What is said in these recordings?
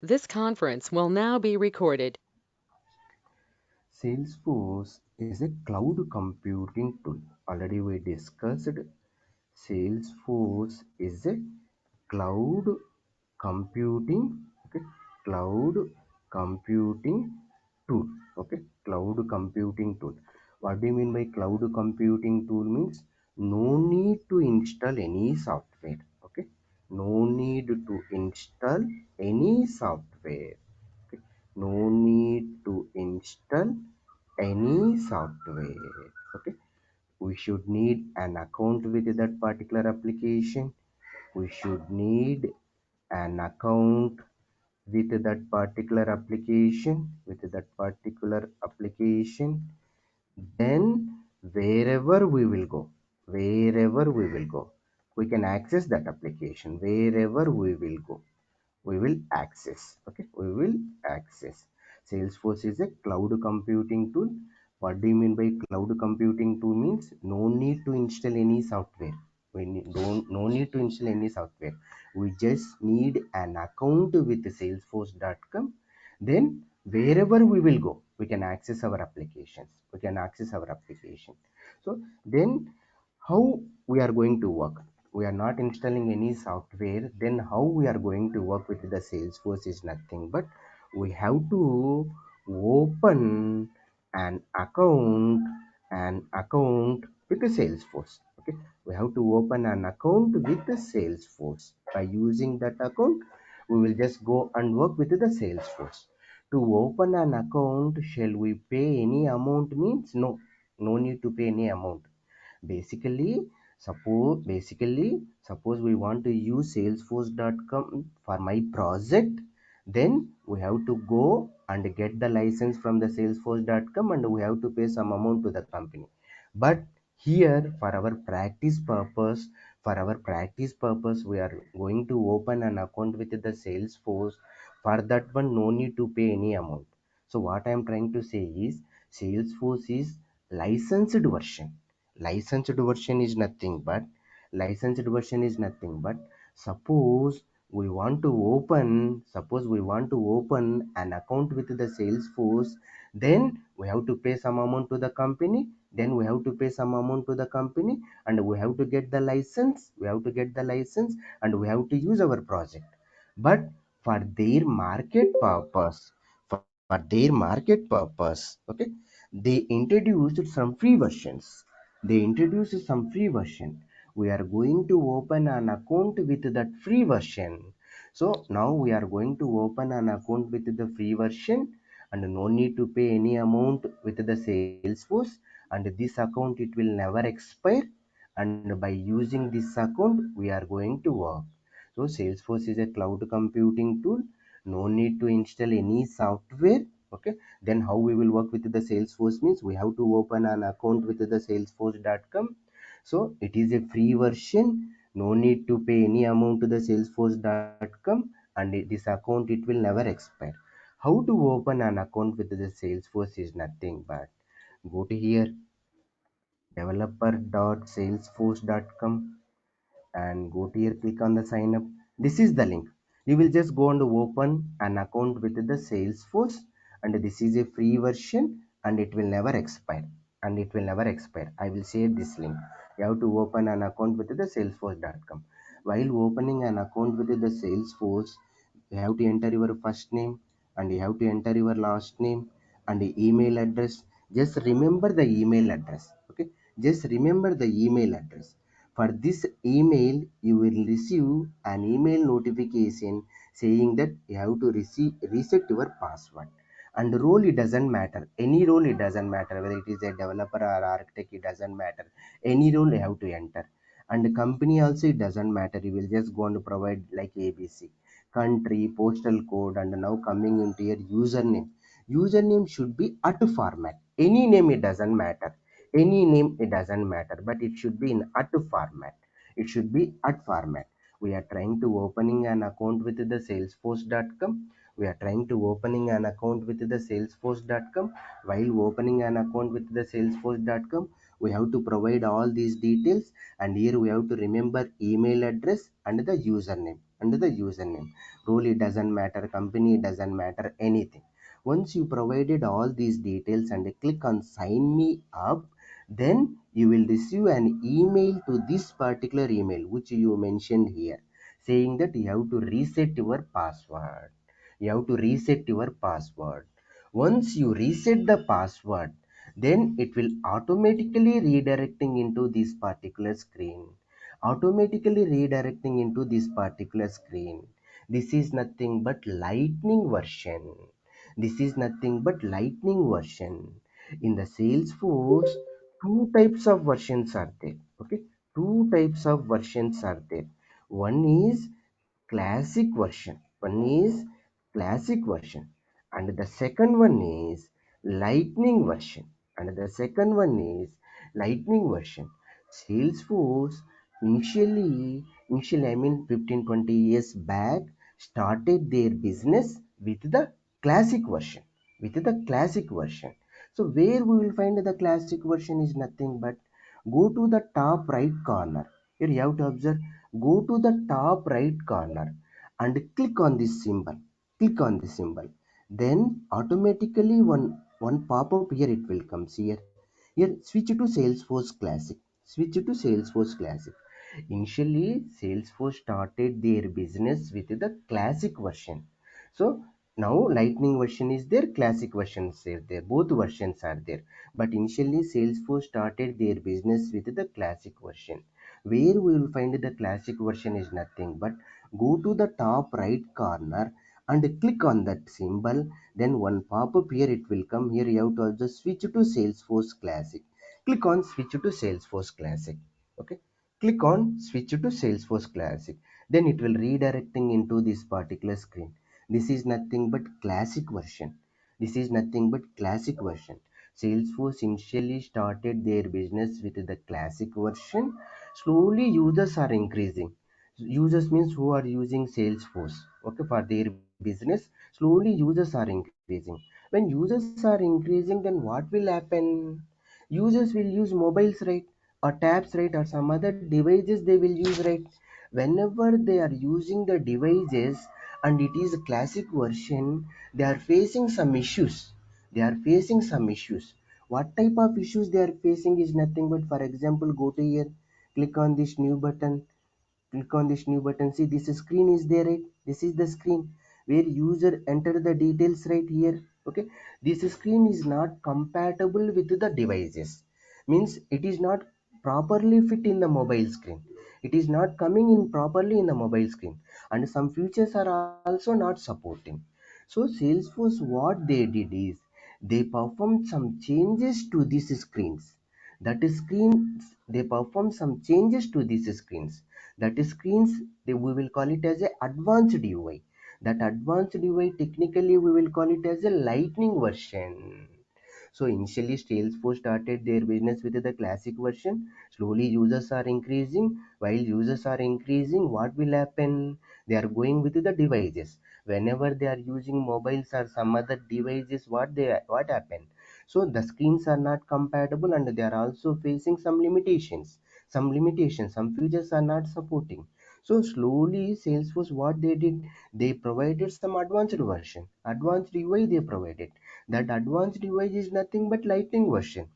This conference will now be recorded. Salesforce is a cloud computing tool. Already we discussed Salesforce is a cloud computing, okay, cloud computing tool. Okay, cloud computing tool. What do you mean by cloud computing tool? Means no need to install any software. Okay, no need to install any software. Okay, no need to install any software. Okay, we should need an account with that particular application. We should need an account with that particular application. Then wherever we will go, we can access that application. Wherever we will go, we will access. Okay, we will access. Salesforce is a cloud computing tool. What do you mean by cloud computing tool? Means no need to install any software. Don't no need to install any software. We just need an account with salesforce.com. Then wherever we will go, we can access our applications. So then how we are going to work? We are not installing any software. Then how we are going to work with the Salesforce is nothing but we have to open an account with the Salesforce. Okay, we have to open an account with the Salesforce. By using that account, we will just go and work with the Salesforce. To open an account, shall we pay any amount? Means no need to pay any amount. Basically, suppose we want to use salesforce.com for my project. Then we have to go and get the license from the salesforce.com, and we have to pay some amount to the company. But here, for our practice purpose, we are going to open an account with the Salesforce. For that one, no need to pay any amount. So what I am trying to say is Salesforce is licensed version. Licensed version is nothing but suppose we want to open an account with the Salesforce. Then we have to pay some amount to the company. And and we have to use our project. But for their market purpose, okay, they introduced some free versions. We are going to open an account with that free version. So now we are going to open an account with the free version, and no need to pay any amount with the Salesforce. And this account, it will never expire. And by using this account, we are going to work. So Salesforce is a cloud computing tool. No need to install any software. Okay, then how we will work with the Salesforce? Means we have to open an account with the salesforce.com. So it is a free version. No need to pay any amount to the salesforce.com, and this account, it will never expire. How to open an account with the Salesforce is nothing but go to here, developer.salesforce.com, and go to here, click on the sign up. This is the link. You will just go and open an account with the Salesforce, and this is a free version, and it will never expire. I will share this link. You have to open an account with the salesforce.com. While opening an account with the Salesforce, you have to enter your first name, and you have to enter your last name, and the email address. Just remember the email address. Okay, just remember the email address. For this email, you will receive an email notification saying that you have to reset your password. And role, it doesn't matter. Any role, it doesn't matter, whether it is a developer or architect, it doesn't matter. Any role you have to enter. And the company also, it doesn't matter. You will just go and provide like ABC, country, postal code. And now coming into your username. Username should be at format. Any name, it doesn't matter. But it should be in at format. We are trying to opening an account with the salesforce.com. While opening an account with the salesforce.com, we have to provide all these details. And here we have to remember email address and the username. and the username. Role it doesn't matter, company it doesn't matter, anything. Once you provided all these details and click on sign me up, then you will receive an email to this particular email which you mentioned here, saying that you have to reset your password. You have to reset your password. Once you reset the password, then it will automatically redirecting into this particular screen. Automatically redirecting into this particular screen. This is nothing but lightning version. This is nothing but lightning version. In the Salesforce, two types of versions are there. Okay, two types of versions are there. One is classic version. One is classic version, and the second one is lightning version. And the second one is lightning version. Salesforce initially, I mean 15-20 years back, started their business with the classic version. With the classic version. So where we will find the classic version is nothing but go to the top right corner. Here you have to observe, go to the top right corner and click on this symbol. Click on this symbol. Then automatically one pop-up here it will comes here. Here switch to Salesforce Classic. Switch to Salesforce Classic. Initially, Salesforce started their business with the classic version. So now lightning version is there, classic version is there. Both versions are there. But initially, Salesforce started their business with the classic version. Where we will find the classic version is nothing but go to the top right corner and click on that symbol. Then one pop-up here it will come. Here you have to also switch to Salesforce Classic. Click on switch to Salesforce Classic. Okay, click on switch to Salesforce Classic. Then it will redirecting into this particular screen. This is nothing but classic version. This is nothing but classic version. Salesforce initially started their business with the classic version. Slowly users are increasing. Users means who are using Salesforce, okay, for their business. Slowly users are increasing. When users are increasing, then what will happen? Users will use mobiles, right, or tabs, right, or some other devices they will use, right. Whenever they are using the devices and it is a classic version, they are facing some issues. They are facing some issues. What type of issues they are facing is nothing but, for example, go to here, click on this new button. Click on this new button. See, this screen is there, right? This is the screen where user enter the details right here. Okay, this screen is not compatible with the devices. Means it is not properly fit in the mobile screen. It is not coming in properly in the mobile screen, and some features are also not supporting. So Salesforce, what they did is they performed some changes to these screens. That is screens, they perform some changes to these screens. That is screens, we will call it as a advanced UI. That advanced UI, technically we will call it as a lightning version. So initially Salesforce started their business with the classic version. Slowly users are increasing. While users are increasing, what will happen? They are going with the devices. Whenever they are using mobiles or some other devices, what happen? So the screens are not compatible and they are also facing some features are not supporting. So slowly Salesforce, what they did, they provided some advanced UI they provided. That advanced UI is nothing but lightning version.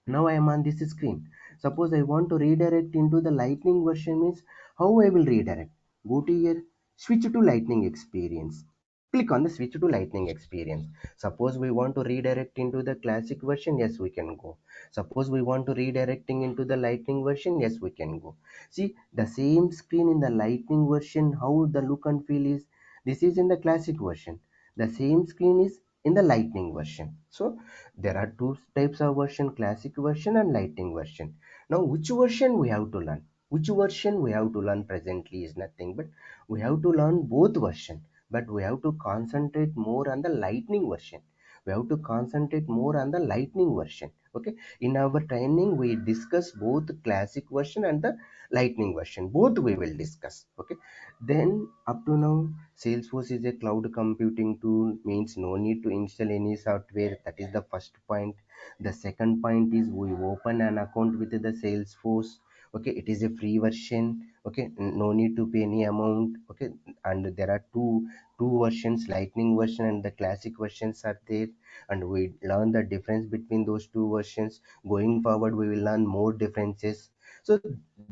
Now I am on this screen. Suppose I want to redirect into the lightning version, means how I will redirect? Go to here, switch to lightning experience. Click on the switch to lightning experience. Suppose we want to redirect into the classic version, yes we can go. Suppose we want to redirecting into the lightning version, yes we can go. See the same screen in the lightning version, how the look and feel is. This is in the classic version. The same screen is in the lightning version. So there are two types of version, classic version and lightning version. Now which version we have to learn? Which version we have to learn presently is nothing but we have to learn both version, but we have to concentrate more on the lightning version. We have to concentrate more on the lightning version. Okay, in our training we discuss both classic version and the lightning version, both we will discuss. Okay, then up to now Salesforce is a cloud computing tool, means no need to install any software. That is the first point. The second point is we open an account with the Salesforce. Okay, it is a free version. Okay, no need to pay any amount. Okay, and there are two versions, lightning version and the classic versions are there, and we learn the difference between those two versions. Going forward we will learn more differences. So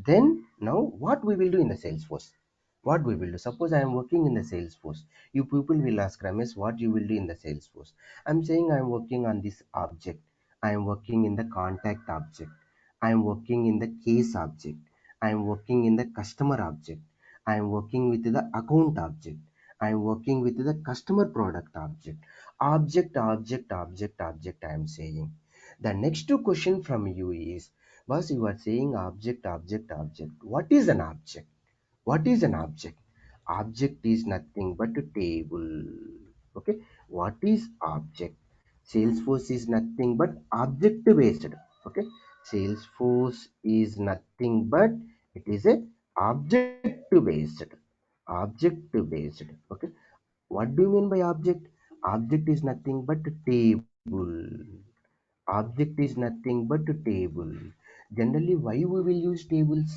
then now what we will do in the Salesforce, what we will do, suppose I am working in the Salesforce. You people will ask, Ramesh, what you will do in the Salesforce? I'm saying I am working on this object. I am working in the contact object. I am working in the case object. I am working in the customer object. I am working with the account object. I am working with the customer product object. Object, object, object, object, I am saying. The next question from you is, boss, you are saying object, object, object. What is an object? What is an object? Object is nothing but a table. Okay, what is object? Salesforce is nothing but object based. Okay, Salesforce is nothing but it is a object based. Object based. Okay, what do you mean by object? Object is nothing but a table. Object is nothing but a table. Generally, why we will use tables?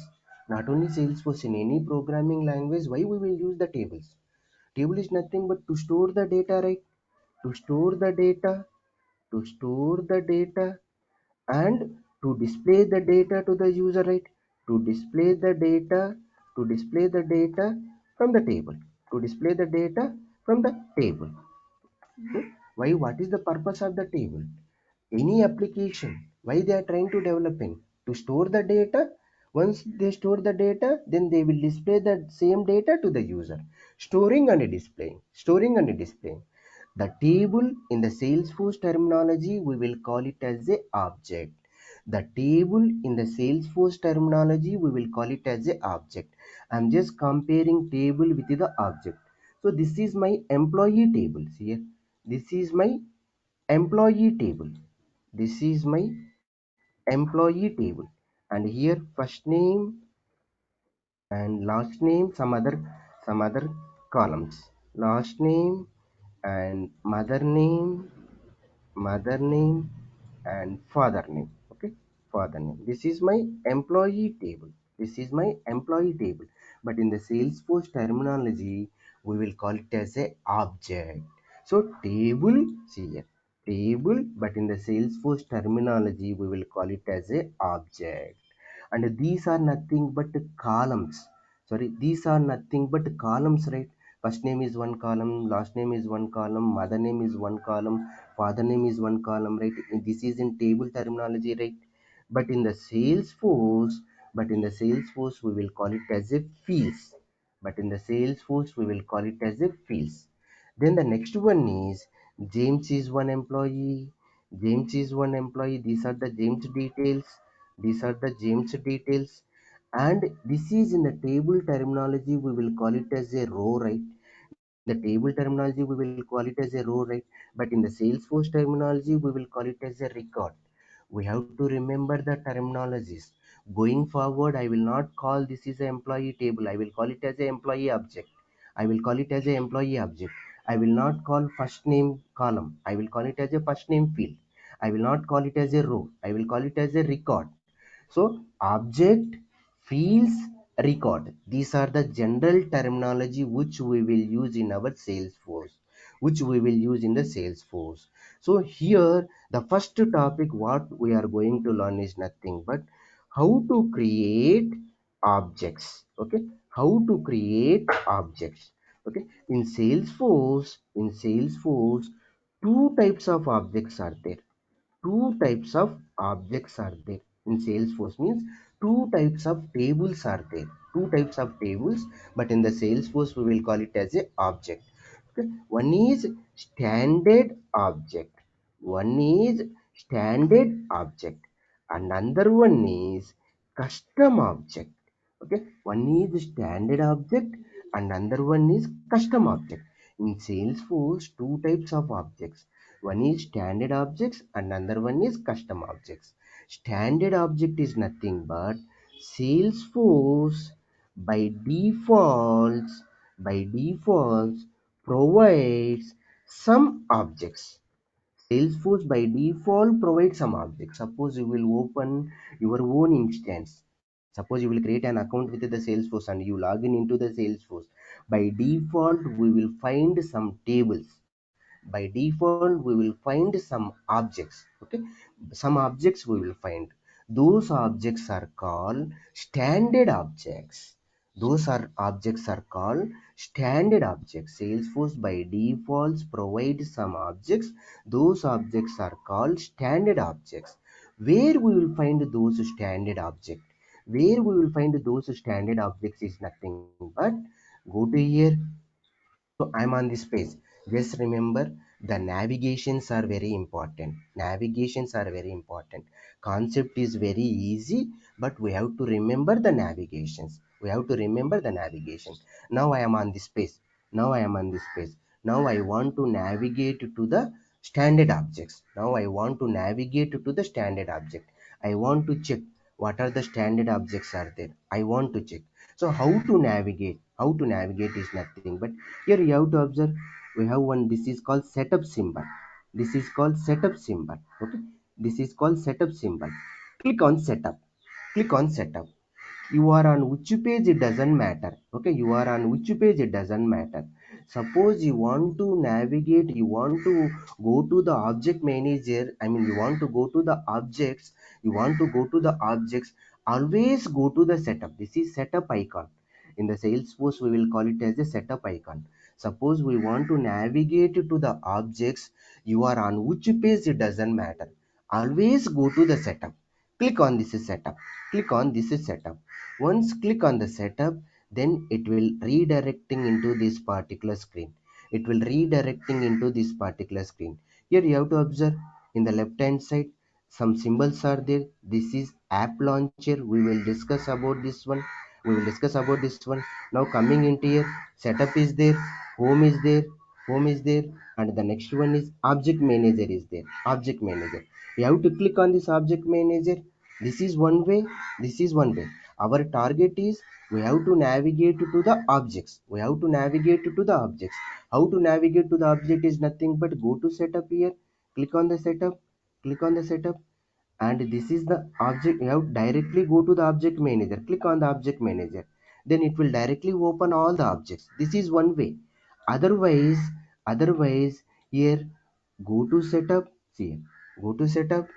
Not only Salesforce, in any programming language, why we will use the tables? Table is nothing but to store the data, right? To store the data, to store the data, and to display the data to the user, right? To display the data, to display the data from the table, to display the data from the table. Why? What is the purpose of the table? Any application, why they are trying to develop in? To store the data. Once they store the data, then they will display the same data to the user. Storing and displaying, storing and displaying. The table in the Salesforce terminology, we will call it as a object. The table in the Salesforce terminology, we will call it as a object. I'm just comparing table with the object. So this is my employee table here. This is my employee table. This is my employee table, and here first name and last name, some other columns, last name and mother name and father name. Okay, father name. This is my employee table. This is my employee table. But in the Salesforce terminology, we will call it as a object. So table, see here, table, but in the Salesforce terminology, we will call it as a object. And these are nothing but columns. Sorry, these are nothing but columns, right? First name is one column, last name is one column, mother name is one column, father name is one column, right? This is in table terminology, right? but in the salesforce but in the salesforce we will call it as a fields. But in the Salesforce we will call it as a fields. Then the next one is James is one employee. James is one employee. These are the James details. These are the James details. And this is in the table terminology, we will call it as a row, right? The table terminology, we will call it as a row, right? But in the Salesforce terminology, we will call it as a record. We have to remember the terminologies. Going forward, I will not call this is an employee table. I will call it as an employee object. I will call it as an employee object. I will not call first name column. I will call it as a first name field. I will not call it as a row. I will call it as a record. So object, fields, record. These are the general terminology which we will use in our Salesforce. Which we will use in the Salesforce. So here the first topic what we are going to learn is nothing but how to create objects. Okay, how to create objects. Okay, in Salesforce, two types of objects are there. Two types of objects are there in Salesforce, means two types of tables are there. Two types of tables, but in the Salesforce we will call it as a object. Okay, one is standard object. One is standard object. Another one is custom object. Okay, one is standard object and another one is custom object. In Salesforce, two types of objects. One is standard objects and another one is custom objects. Standard object is nothing but Salesforce by default provides some objects. Salesforce by default provides some objects. Suppose you will open your own instance. Suppose you will create an account with the Salesforce and you log in into the Salesforce. By default, we will find some tables. By default, we will find some objects. Okay, some objects we will find. Those objects are called standard objects. Those are objects are called standard objects. Salesforce by default provides some objects. Those objects are called standard objects. Where we will find those standard objects? Where we will find those standard objects is nothing but go to here. So I'm on this page. Just remember the navigations are very important. Navigations are very important. Concept is very easy, but we have to remember the navigations. We have to remember the navigation. Now I am on this page. Now I am on this page. Now I want to navigate to the standard objects. Now I want to navigate to the standard object. I want to check what are the standard objects are there. I want to check. So how to navigate? How to navigate is nothing but here you have to observe we have one, this is called setup symbol. This is called setup symbol. Okay, this is called setup symbol. Click on setup. Click on setup. You are on which page, it doesn't matter. Okay, you are on which page, it doesn't matter. Suppose you want to navigate, you want to go to the object manager, I mean you want to go to the objects, you want to go to the objects, always go to the setup. This is setup icon. In the Salesforce we will call it as a setup icon. Suppose we want to navigate to the objects, you are on which page, it doesn't matter, always go to the setup. Click on this setup. Click on this setup. Once click on the setup, then it will redirecting into this particular screen. It will redirecting into this particular screen. Here you have to observe in the left hand side some symbols are there. This is app launcher. We will discuss about this one. We will discuss about this one. Now coming into here, setup is there, home is there, home is there, and the next one is object manager is there. Object manager. You have to click on this object manager. This is one way. This is one way. Our target is we have to navigate to the objects. We have to navigate to the objects. How to navigate to the object is nothing but go to setup here. Click on the setup. Click on the setup, and this is the object. You have directly go to the object manager. Click on the object manager, then it will directly open all the objects. This is one way. Otherwise here go to setup. See, go to setup,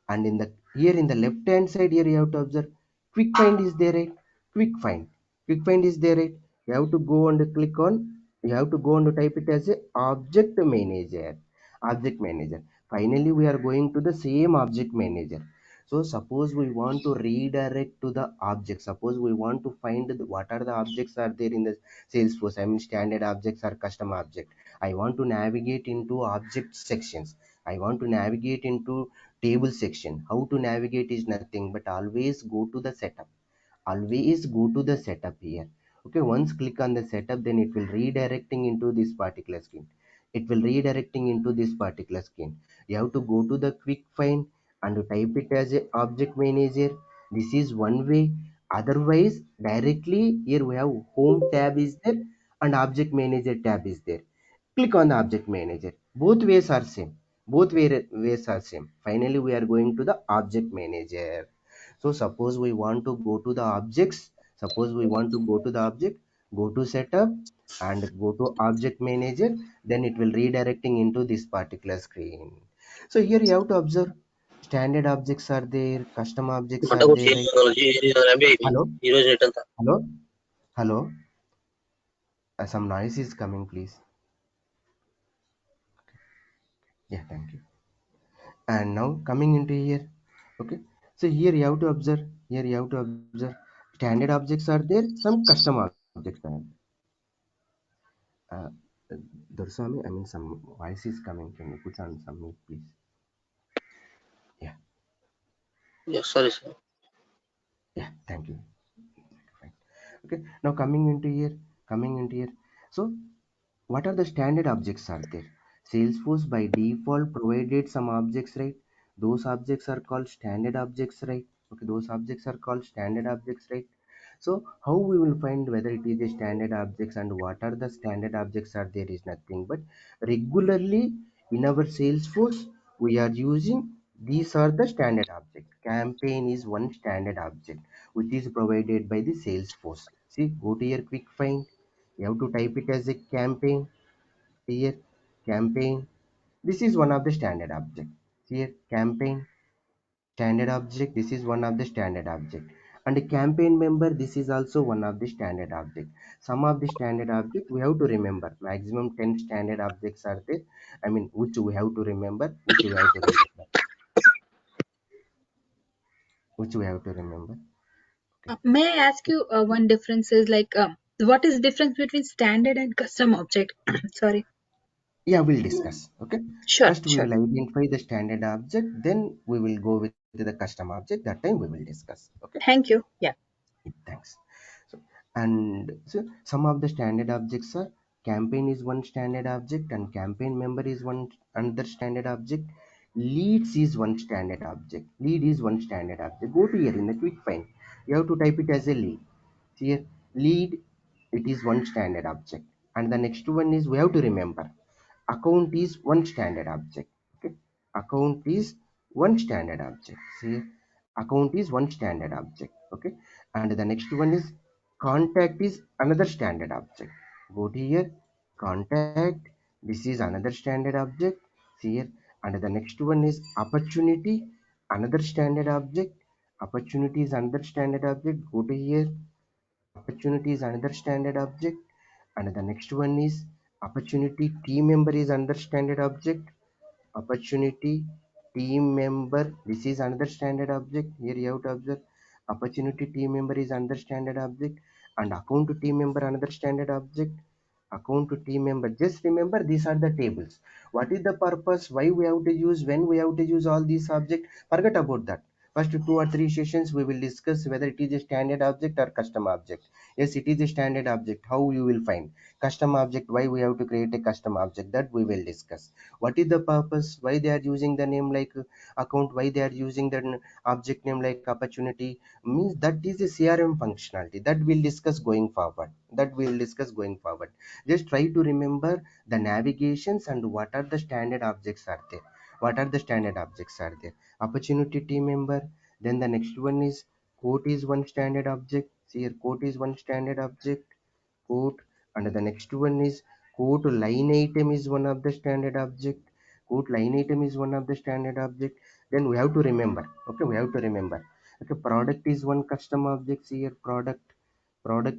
and in the here in the left hand side here you have to observe quick find is there, right? Quick find is there, right? You have to go and click on, you have to go and type it as a object manager. Object manager. Finally we are going to the same object manager. So suppose we want to redirect to the object. Suppose we want to find what are the objects are there in the Salesforce. I mean standard objects or custom object. I want to navigate into object sections. I want to navigate into table section. How to navigate is nothing but always go to the setup. Always go to the setup here. Okay, once click on the setup, then it will redirecting into this particular screen. It will redirecting into this particular screen. You have to go to the quick find and type it as a object manager. This is one way. Otherwise directly here we have home tab is there and object manager tab is there. Click on the object manager. Both ways are same. Ways are same. Finally we are going to the object manager. So suppose we want to go to the objects. Suppose we want to go to the object, go to setup and go to object manager, then it will redirecting into this particular screen. So here you have to observe standard objects are there, custom objects are there, right? Hello, hello, hello. Some noise is coming, please. Yeah, thank you. And now coming into here, okay, so here you have to observe, here you have to observe standard objects are there, some custom objects are uh, Dursami, I mean some voice is coming. Can you put on some mute, please? Yeah, Yes, sorry, sir. yeah, thank you. Fine. Okay, now coming into here, so what are the standard objects are there? Salesforce by default provided some objects, right? Those objects are called standard objects, right? Okay, those objects are called standard objects, right? So how we will find whether it is a standard objects and what are the standard objects are there is nothing but regularly in our Salesforce we are using these are the standard object. Campaign is one standard object. which is provided by the Salesforce. See, go to your quick find. You have to type it as a campaign. Here, campaign. This is one of the standard object. Here, campaign, standard object. This is one of the standard object. And the campaign member, this is also one of the standard object. Some of the standard object we have to remember. Maximum 10 standard objects are there. I mean, which we have to remember, which we have to remember, which we have to remember. Okay. May I ask you one difference is like what is the difference between standard and custom object? Sorry. Yeah, we'll discuss. Okay. Sure, First, we sure. will identify the standard object, then we will go with the custom object. That time we will discuss. Okay. Thank you. Yeah. Thanks. So, and so some of the standard objects are campaign is one standard object and campaign member is one another standard object. Leads is one standard object. Lead is one standard object. Go to here in the quick find. You have to type it as a lead. See here, lead, it is one standard object. And the next one is we have to remember. Account is one standard object. Okay. Account is one standard object. See, account is one standard object. Okay. And the next one is contact is another standard object. Go to here, contact, this is another standard object. See here, and the next one is opportunity, another standard object. Opportunity is another standard object. Go to here, opportunity is another standard object. And the next one is opportunity team member is another standard object. Opportunity team member, this is another standard object. Here you have to observe, opportunity team member is another standard object, and account to team member another standard object. Account to team member, just remember these are the tables. What is the purpose, why we have to use, when we have to use all these objects, forget about that. First 2 or 3 sessions we will discuss whether it is a standard object or custom object. Yes, it is a standard object. How you will find custom object, why we have to create a custom object, that we will discuss. What is the purpose, why they are using the name like account, why they are using the object name like opportunity, means that is a crm functionality that we'll discuss going forward, that we'll discuss going forward. Just try to remember the navigations and what are the standard objects are there, what are the standard objects are there. Opportunity team member, then the next one is quote is one standard object. See here, quote is one standard object, quote. And the next one is quote line item is one of the standard object. Quote line item is one of the standard object. Then we have to remember. Okay, we have to remember. Okay, product is one custom object. See here, product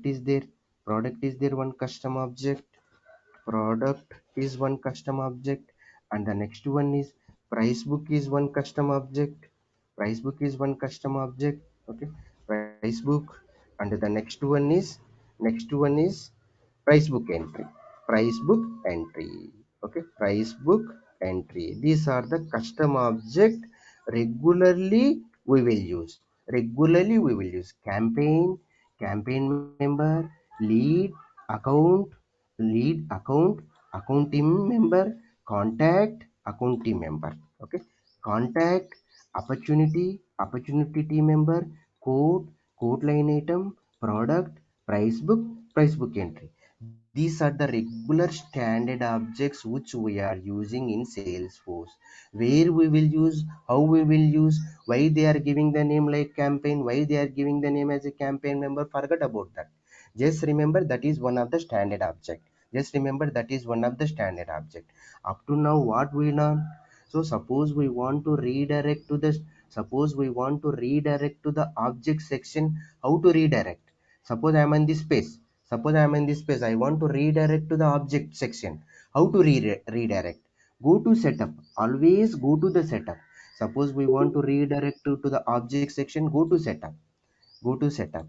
is there. Product is there, one custom object. Product is one custom object. And the next one is price book is one custom object. Price book is one custom object. Okay, price book. And the next one is price book entry, price book entry. Okay, price book entry, these are the custom object. Regularly we will use, regularly we will use campaign, campaign member, lead, account, lead, account, account team member, contact, account team member. Okay, contact, opportunity, opportunity team member, code, code line item, product, price book, price book entry. These are the regular standard objects which we are using in Salesforce. Where we will use, how we will use, why they are giving the name like campaign, why they are giving the name as a campaign member, forget about that. Just remember that is one of the standard object. Just remember that is one of the standard object. Up to now what we learn? So suppose we want to redirect to the, suppose we want to redirect to the object section, how to redirect? Suppose I am in this space. Suppose I am in this space. I want to redirect to the object section. How to redirect? Go to setup. Always go to the setup. Suppose we want to redirect to the object section. Go to setup. Go to setup.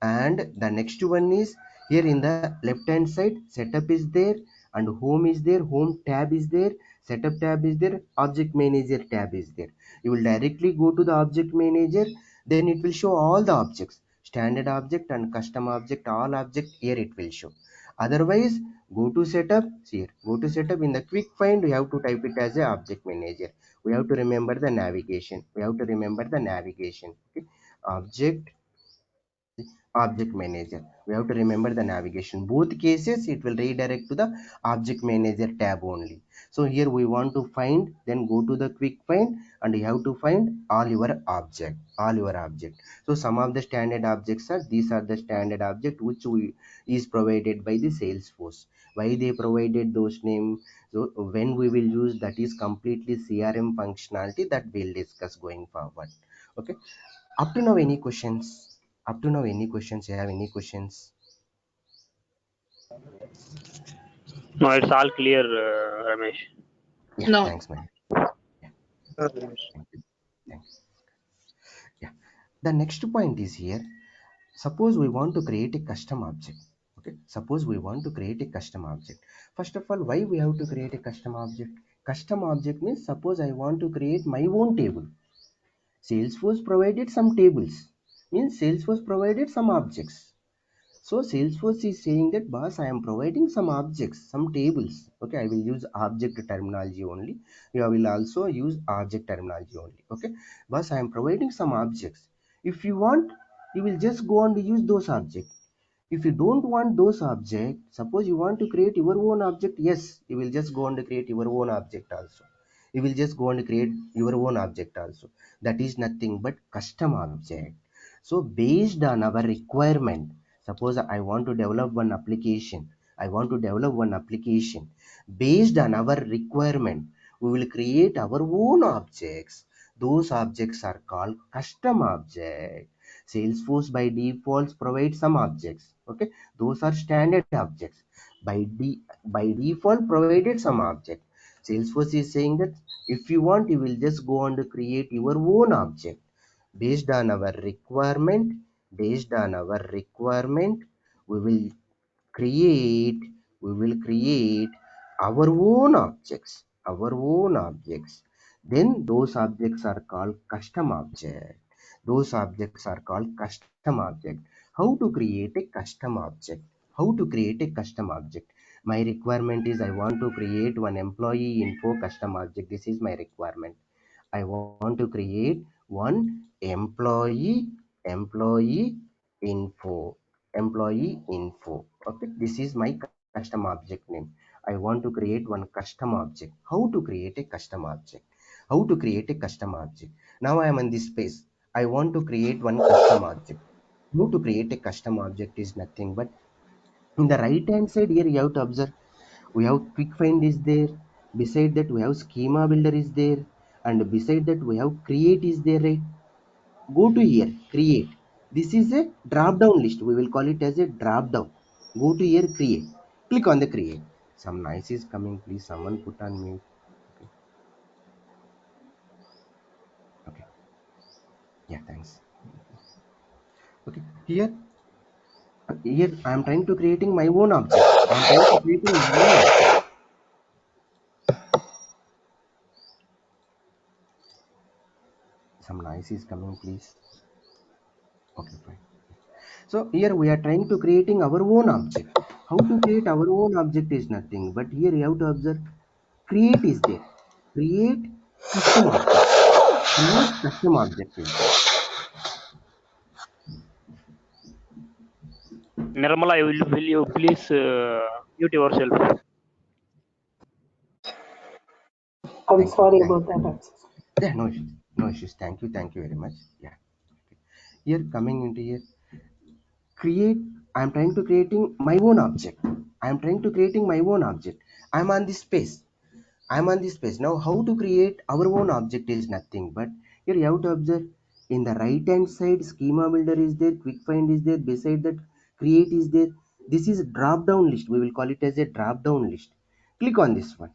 And the next one is here in the left hand side. Setup is there and home is there. Home tab is there. Setup tab is there. Object manager tab is there. You will directly go to the object manager. Then it will show all the objects, standard object and custom object, all object here it will show. Otherwise go to setup. See here, go to setup. In the quick find we have to type it as a object manager. We have to remember the navigation, we have to remember the navigation. Okay, object object manager. We have to remember the navigation. Both cases it will redirect to the object manager tab only. So here we want to find, then go to the quick find and you have to find all your object. So some of the standard objects are, these are the standard object which is provided by the Salesforce. Why they provided those name, so when we will use, that is completely CRM functionality that we'll discuss going forward. Okay, up to now any questions? Up to now any questions? You have any questions? No, it's all clear, Ramesh. Yeah, No. thanks, man. Yeah, Ramesh. thank you. Thanks. Yeah. The next point is here. Suppose we want to create a custom object. Okay. Suppose we want to create a custom object. First of all, why we have to create a custom object? Custom object means suppose I want to create my own table. Salesforce provided some tables. Means Salesforce provided some objects. So Salesforce is saying that, boss, I am providing some objects, some tables. Okay, I will use object terminology only. You will also use object terminology only. Okay, boss, I am providing some objects. If you want, you will just go and use those objects. If you don't want those objects, suppose you want to create your own object, yes, you will just go and create your own object also. You will just go and create your own object also. That is nothing but custom object. So based on our requirement, suppose I want to develop one application. I want to develop one application. Based on our requirement, we will create our own objects. Those objects are called custom object. Salesforce by default provides some objects. Okay, those are standard objects. By default provided some object. Salesforce is saying that if you want, you will just go and create your own object based on our requirement. Based on our requirement, we will create create our own objects, then those objects are called custom object. Those objects are called custom object. How to create a custom object? How to create a custom object? My requirement is I want to create one employee info custom object. This is my requirement. I want to create one employee info info. Okay, this is my custom object name. I want to create one custom object. How to create a custom object? How to create a custom object? Now I am in this space. I want to create one custom object. How to create a custom object is nothing but, in the right hand side here you have to observe, we have quick find is there, beside that we have schema builder is there, and beside that we have create is there, right? Go to here, create. This is a drop down list, we will call it as a drop down. Go to here, create. Click on the create. Some noise is coming, please someone put on mute. Okay, okay, yeah, thanks. Okay, here I am trying to creating my own object. I am trying to creating my own object. Some noise is coming, please. Okay, fine. So here we are trying to creating our own object. How to create our own object is nothing but, here you have to observe, create is there. Create custom object. Create custom object is there. Nirmala, will you please mute yourself? I'm Thank you. sorry Thank about that. you. Yeah, no issues. No issues. Thank you. Thank you very much. Yeah. Here coming into here, create. I am trying to creating my own object. I am trying to creating my own object. I am on this space. I'm on this page. Now, how to create our own object is nothing but, here you have to observe, in the right hand side, schema builder is there, quick find is there, beside that, create is there. This is drop down list. We will call it as a drop down list. Click on this one.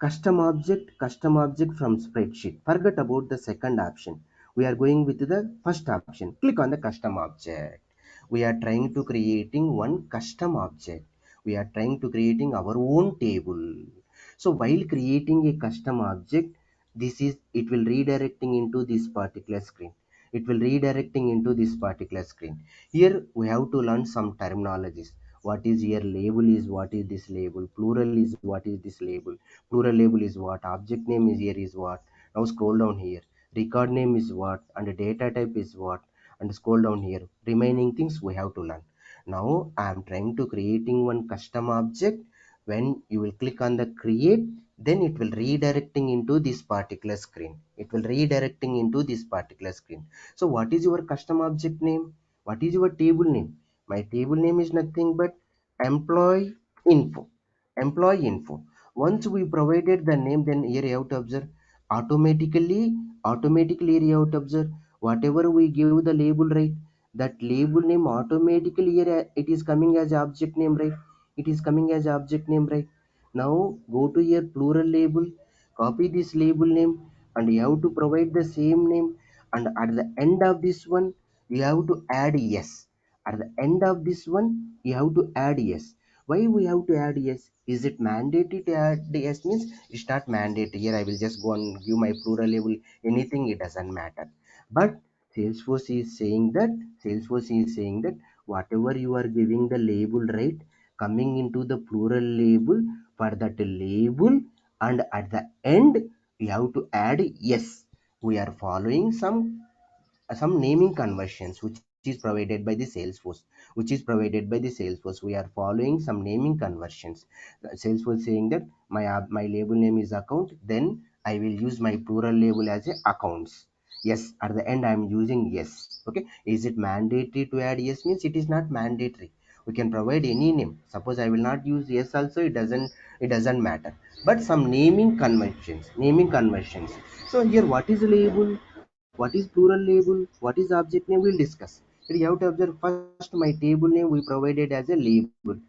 Custom object from spreadsheet. Forget about the second option. We are going with the first option. Click on the custom object. We are trying to creating one custom object. We are trying to creating our own table. So while creating a custom object, it will redirecting into this particular screen. It will redirecting into this particular screen. Here we have to learn some terminologies. What is here label is, what is this label, plural is, what is this label, plural label is what, object name is here is what. Now scroll down here, record name is what, and data type is what, and scroll down here. Remaining things we have to learn. Now I am trying to creating one custom object. When you will click on the create, then it will redirecting into this particular screen. It will redirecting into this particular screen. So what is your custom object name? What is your table name? My table name is nothing but employee info. Employee info. Once we provided the name, then here you have to observe automatically here you have to observe whatever we give the label, right? That label name automatically here it is coming as object name, right? It is coming as object name, right? Now go to your plural label, copy this label name, and you have to provide the same name, and at the end of this one you have to add yes. At the end of this one you have to add yes. Why we have to add yes? Is it mandatory to add yes? Means it's not mandatory. Here I will just go and give my plural label anything, it doesn't matter. But Salesforce is saying that whatever you are giving the label, right, coming into the plural label, for that label, and at the end you have to add yes. We are following some naming conventions which is provided by the Salesforce, we are following some naming conversions. Salesforce saying that my label name is account, then I will use my plural label as a accounts. Yes, at the end I am using yes. Okay, is it mandatory to add yes? Means it is not mandatory. We can provide any name. Suppose I will not use yes also, it doesn't matter. But some naming conventions. So here what is label, what is plural label, what is object name, we'll discuss. Here you have to observe first my table name we provided as a label.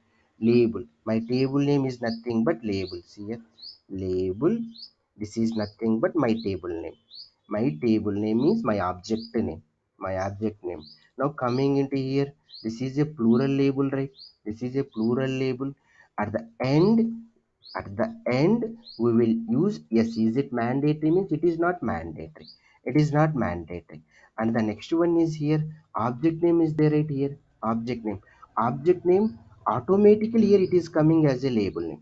My table name is nothing but label. See here, label. This is nothing but my table name. My table name is my object name. My object name. Now coming into here, this is a plural label, right? This is a plural label. At the end, at the end we will use yes. Is it mandatory? Means it is not mandatory. It is not mandatory. And the next one is here, object name is there, right? Here object name automatically here it is coming as a label name.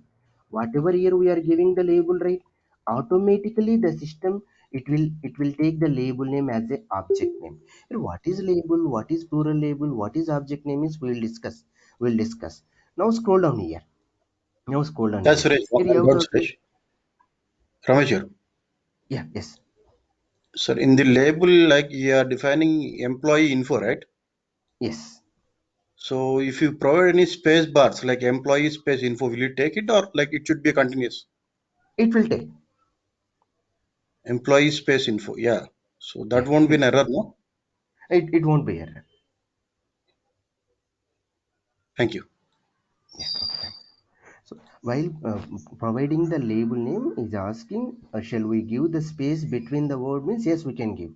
Whatever here we are giving the label, right, automatically the system, it will take the label name as a object name. Here what is label, what is plural label, what is object name is we'll discuss. Now scroll down here. Now scroll down That's here. Suresh. One Here you one have word, to observe. Suresh. Ramesh here. Yeah, yes, Sir, in the label, like you are defining employee info, right? yes. So if you provide any space bars like employee space info, will you take it or like it should be continuous? It will take. Employee space info, yeah. So that Yeah, won't be an error, no? it won't be error. Thank you. Yeah, okay. So while providing the label name is asking, shall we give the space between the word? Means yes, we can give.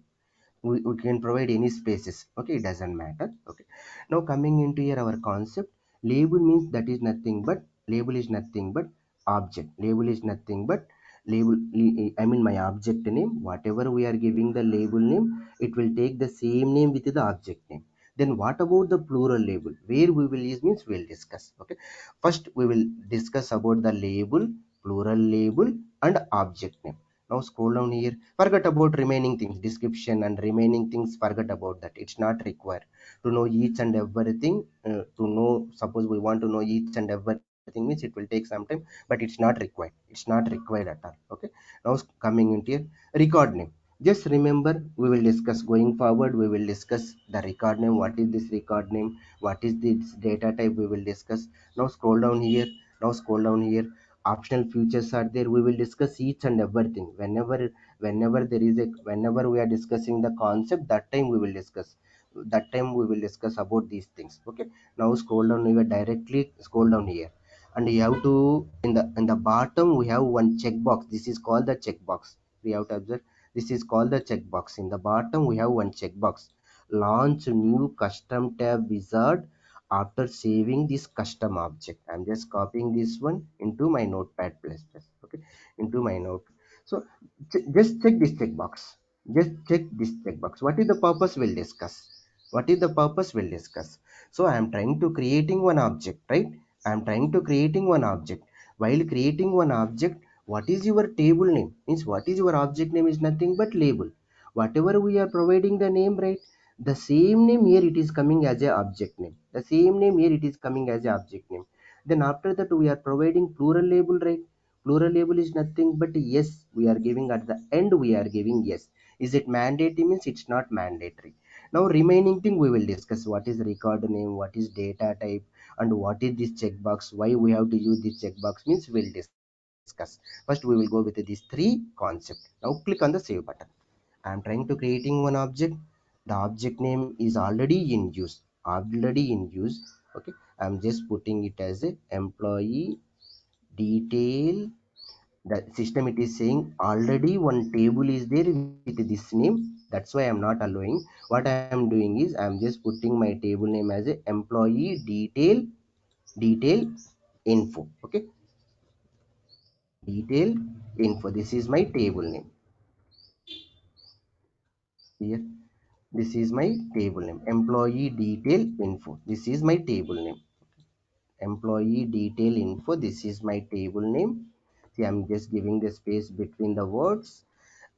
We can provide any spaces. Okay, it doesn't matter. Okay. Now coming into here our concept, label means that is nothing but label is nothing but object. Label is nothing but label. I mean my object name. Whatever we are giving the label name, it will take the same name with the object name. Then what about the plural label? Where we will use means we'll discuss. Okay. First we will discuss about the label, plural label, and object name. Now scroll down here. Forget about remaining things, description and remaining things. Forget about that. It's not required to know each and everything. To know, suppose we want to know each and everything means it will take some time, but it's not required. It's not required at all. Okay. Now coming into here, record name. Just remember, we will discuss going forward. We will discuss the record name. What is this record name? What is this data type? We will discuss. Now scroll down here. Now scroll down here. Optional features are there. We will discuss each and everything whenever we are discussing the concept, that time we will discuss about these things. Okay. Now scroll down, you directly scroll down here, and you have to in the bottom we have one checkbox. This is called the checkbox. We have to observe, this is called the checkbox. In the bottom we have one checkbox, launch new custom tab wizard after saving this custom object. I'm just copying this one into my notepad plus plus. Okay, into my note. So just check this checkbox. Just check this checkbox. What is the purpose? We'll discuss. What is the purpose? We'll discuss. So I am trying to creating one object, right? I am trying to creating one object. While creating one object, what is your table name? Means what is your object name is nothing but label. Whatever we are providing the name, right? The same name here it is coming as a object name. The same name here it is coming as a object name. Then after that we are providing plural label, right? Plural label is nothing but yes. We are giving at the end, we are giving yes. Is it mandatory? Means it's not mandatory. Now remaining thing we will discuss. What is record name, what is data type, and what is this checkbox, why we have to use this checkbox means we'll discuss. First we will go with these three concepts. Now click on the save button. I am trying to creating one object. The object name is already in use. Okay. I am just putting it as a employee detail. The system it is saying already one table is there with this name. That's why I am not allowing. What I am doing is I am just putting my table name as a employee detail info. Okay. Detail info. This is my table name here. This is my table name, employee detail info. This is my table name, employee detail info. This is my table name. See, I'm just giving the space between the words.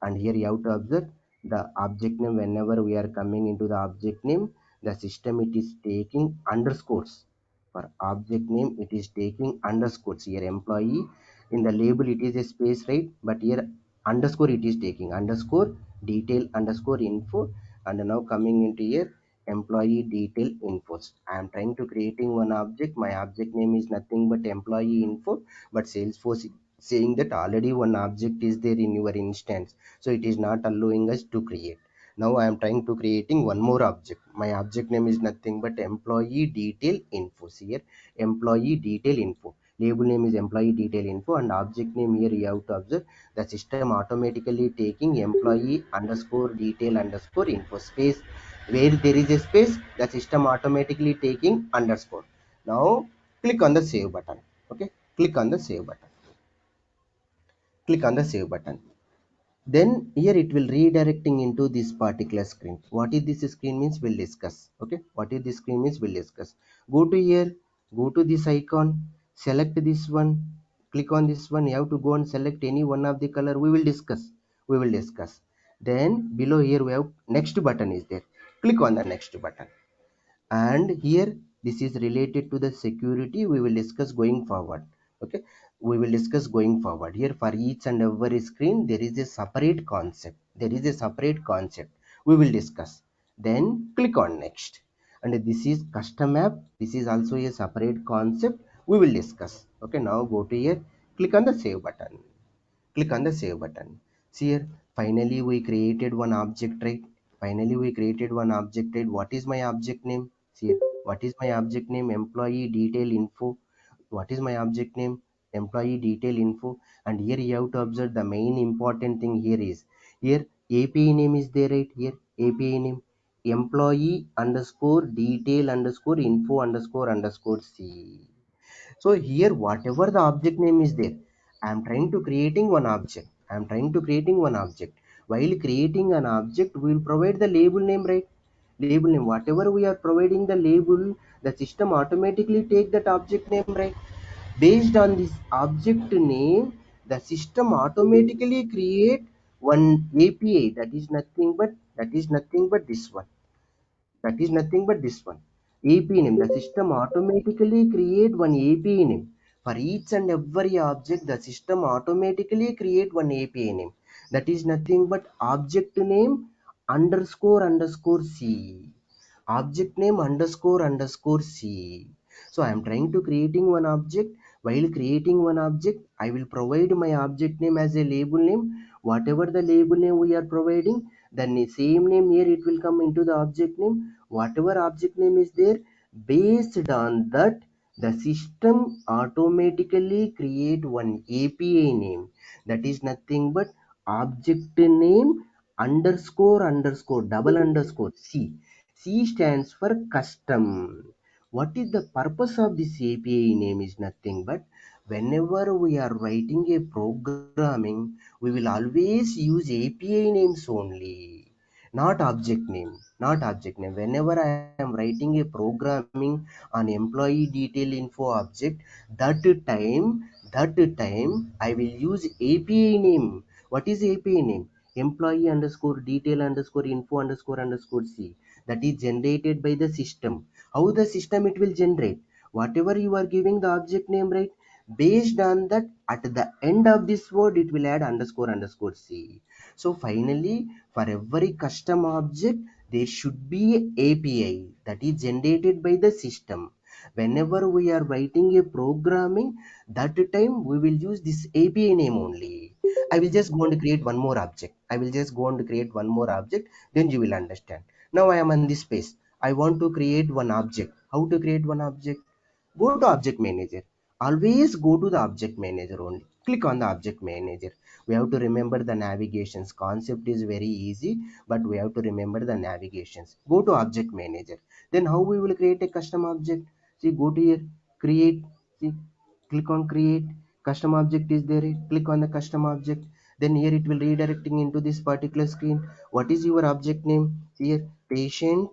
And here you have to observe the object name. Whenever we are coming into the object name, the system it is taking underscores. For object name it is taking underscores. Here employee, in the label it is a space, right? But here underscore it is taking underscore detail underscore info. And now coming into here employee detail infos. I am trying to creating one object. My object name is nothing but employee info, but Salesforce saying that already one object is there in your instance, so it is not allowing us to create. Now I am trying to creating one more object. My object name is nothing but employee detail info. Here employee detail info, label name is employee detail info, and object name here you have to observe the system automatically taking employee underscore detail underscore info space. Where there is a space, the system automatically taking underscore. Now click on the save button. Okay, click on the save button. Click on the save button. Then here it will redirecting into this particular screen. What is this screen means we'll discuss. Okay, what is this screen means we'll discuss. Go to here, go to this icon, select this one, click on this one. You have to go and select any one of the color. We will discuss. Then below here we have next button is there. Click on the next button. And here this is related to the security. We will discuss going forward. Okay, we will discuss going forward. Here for each and every screen there is a separate concept. We will discuss. Then click on next. And this is custom app. This is also a separate concept. We will discuss. Okay, now go to here, click on the save button. Click on the save button. See here, finally we created one object, right? What is my object name? See here, what is my object name? Employee detail info. What is my object name? Employee detail info. And here you have to observe the main important thing here is here API name is there, right? Here API name employee underscore detail underscore info underscore underscore c. So here whatever the object name is there, I am trying to creating one object. While creating an object, we will provide the label name, right? Label name. Whatever we are providing the label, the system automatically take that object name, right? Based on this object name, the system automatically create one API. That is nothing but this one. API name. The system automatically create one API name. For each and every object, the system automatically create one API name. That is nothing but object name underscore underscore c. Object name underscore underscore c. So I am trying to creating one object. While creating one object, I will provide my object name as a label name. Whatever the label name we are providing, then the same name here it will come into the object name. Whatever object name is there, based on that the system automatically create one API name. That is nothing but object name underscore underscore double underscore c. C stands for custom. What is the purpose of this API name is nothing but whenever we are writing a programming, we will always use API names only, not object name. Whenever I am writing a programming on employee detail info object, that time I will use API name. What is API name? Employee underscore detail underscore info underscore underscore c. that is generated by the system. How the system it will generate? Whatever you are giving the object name, right? Based on that, at the end of this word, it will add underscore underscore c. So finally, for every custom object, there should be a API that is generated by the system. Whenever we are writing a programming, that time we will use this API name only. I will just go and create one more object. I will just go and create one more object, then you will understand. Now I am on this space. I want to create one object. How to create one object? Go to object manager. Always go to the object manager only. Click on the object manager. We have to remember the navigations. Concept is very easy, but we have to remember the navigations. Go to object manager. Then how we will create a custom object? See, go to here, create. See, click on create. Custom object is there. Click on the custom object. Then here it will redirecting into this particular screen. What is your object name? See here, patient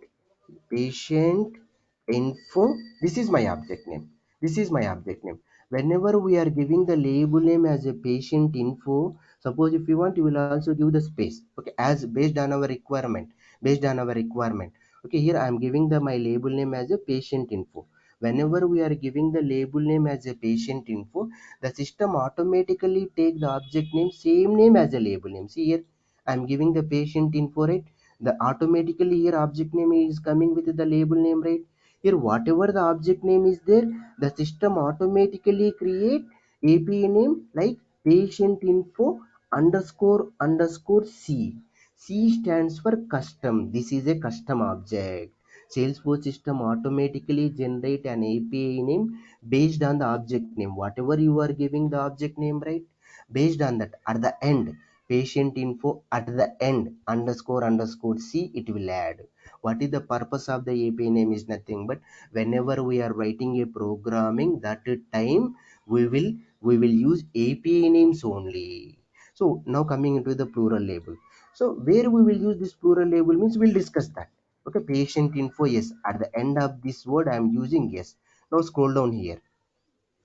info. This is my object name. This is my object name. Whenever we are giving the label name as a patient info, suppose if you want, you will also give the space, okay, as based on our requirement. Based on our requirement, okay, here I am giving the my label name as a patient info. Whenever we are giving the label name as a patient info, the system automatically take the object name same name as a label name. See here, I am giving the patient info, right? The automatically here object name is coming with the label name, right? Here whatever the object name is there, the system automatically create API name like patient info underscore underscore c. C stands for custom. This is a custom object. Salesforce system automatically generate an API name based on the object name. Whatever you are giving the object name, right? Based on that, at the end, patient info at the end underscore underscore c, it will add. What is the purpose of the API name? Is nothing but whenever we are writing a programming, that time we will use API names only. So now coming into the plural label. So where we will use this plural label means we'll discuss that. Okay, patient info, yes, at the end of this word I am using yes. Now scroll down here.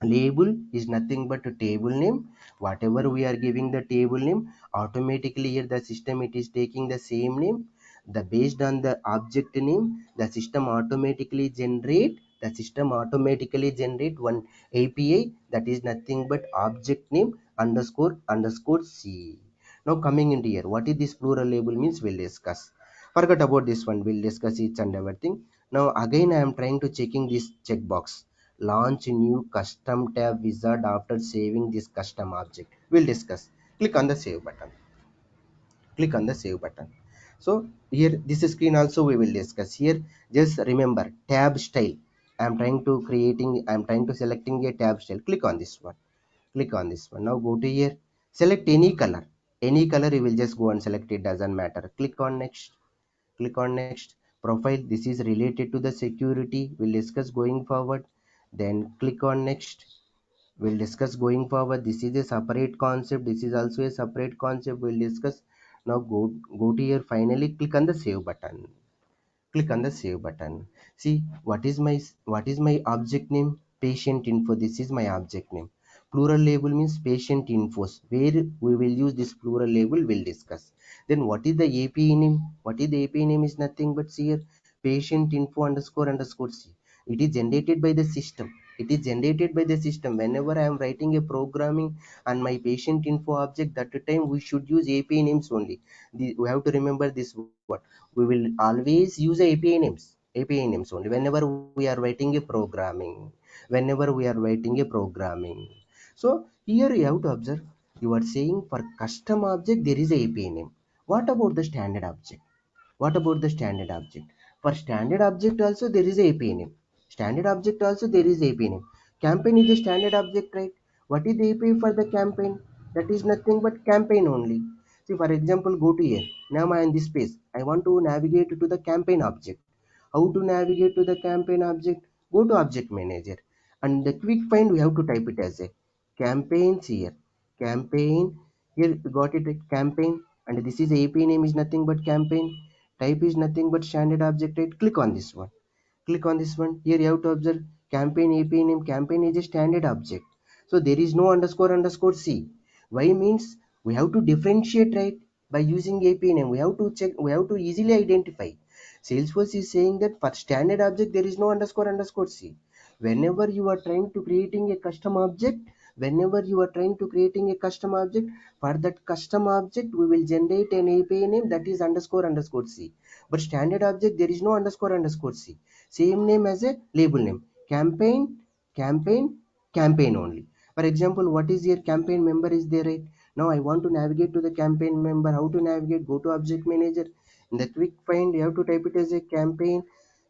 Label is nothing but a table name. Whatever we are giving the table name, automatically here the system it is taking the same name. The based on the object name, the system automatically generate one API that is nothing but object name underscore underscore c. Now coming into here, what is this plural label means, we'll discuss. Forget about this one, we'll discuss each and everything. Now again I am trying to checking this checkbox. Launch new custom tab wizard after saving this custom object. We'll discuss. Click on the save button. Click on the save button. So here this screen also we will discuss. Here just remember tab style. I'm trying to selecting a tab style. Click on this one. Click on this one. Now go to here, select any color. Any color you will just go and select, it doesn't matter. Click on next. Click on next. Profile, this is related to the security, we'll discuss going forward. Then click on next. We'll discuss going forward. This is a separate concept, this is also a separate concept, we'll discuss. Now go to here, finally click on the save button. Click on the save button. See, what is my object name? Patient info. This is my object name. Plural label means patient infos. Where we will use this plural label, we'll discuss. Then what is the API name? What is the API name is nothing but see here, patient info underscore underscore c. It is generated by the system. It is generated by the system. Whenever I am writing a programming and my patient info object, that time we should use API names only. We have to remember this word. We will always use API names only whenever we are writing a programming. Whenever we are writing a programming. So here you have to observe, you are saying for custom object there is a API name. What about the standard object? What about the standard object? For standard object also there is a API name. Standard object also there is API name. Campaign is a standard object, right? What is the API for the campaign? That is nothing but campaign only. See, for example, go to here. Now I am in this page. I want to navigate to the campaign object. How to navigate to the campaign object? Go to object manager. And the quick find we have to type it as a campaigns here. Campaign. Here you got it, right? Campaign. And this is API name is nothing but campaign. Type is nothing but standard object, right? Click on this one. Click on this one. Here you have to observe campaign API name. Campaign is a standard object. So there is no underscore underscore C. Why means we have to differentiate, right? By using API name, we have to check, we have to easily identify. Salesforce is saying that for standard object there is no underscore c. Whenever you are trying to creating a custom object, for that custom object we will generate an API name that is underscore c. But standard object there is no underscore c. Same name as a label name. Campaign only. For example, what is your campaign member is there, right? Now I want to navigate to the campaign member. How to navigate? Go to object manager. In the quick find, you have to type it as a campaign.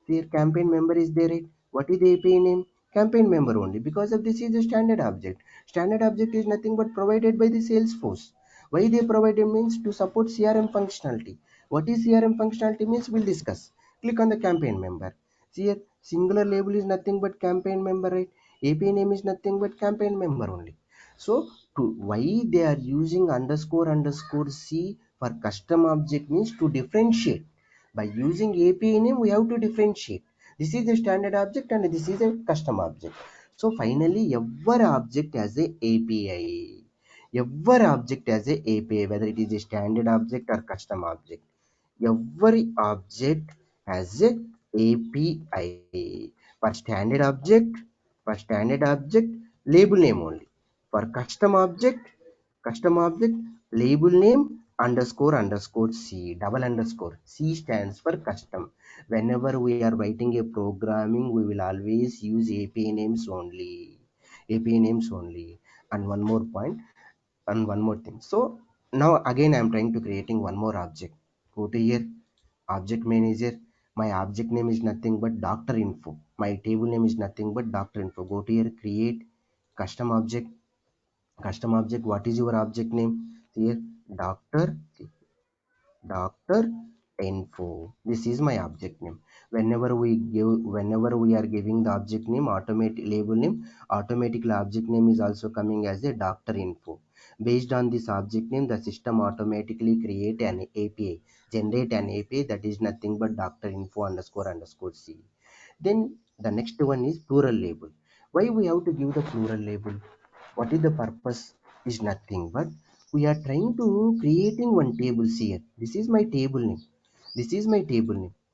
Your campaign member is there, right? What is the API name? Campaign member only, because of this is a standard object. Standard object is nothing but provided by the Salesforce. Why they provided means to support CRM functionality. What is CRM functionality means we'll discuss. Click on the campaign member. See here, singular label is nothing but campaign member, right? API name is nothing but campaign member only. So why they are using underscore c for custom object means to differentiate. By using API name we have to differentiate. This is a standard object and this is a custom object. So finally every object has a API. Every object has a API, whether it is a standard object or custom object. Every object has a API. For standard object, label name only. For custom object, label name underscore c, double underscore. C stands for custom. Whenever we are writing a programming, we will always use API names only. API names only. And one more point, and one more thing. So now again I am trying to creating one more object. Go to here, object manager. My object name is nothing but doctor info. My table name is nothing but doctor info. Go to here, create custom object. What is your object name? Here, doctor info. This is my object name. Whenever we are giving the object name, automatic label name, automatically object name is also coming as a doctor info. Based on this object name, the system automatically create an API, generate an API that is nothing but doctor info underscore c. Then the next one is plural label. Why we have to give the plural label? What is the purpose? Is nothing but we are trying to creating one table here. This is my table name.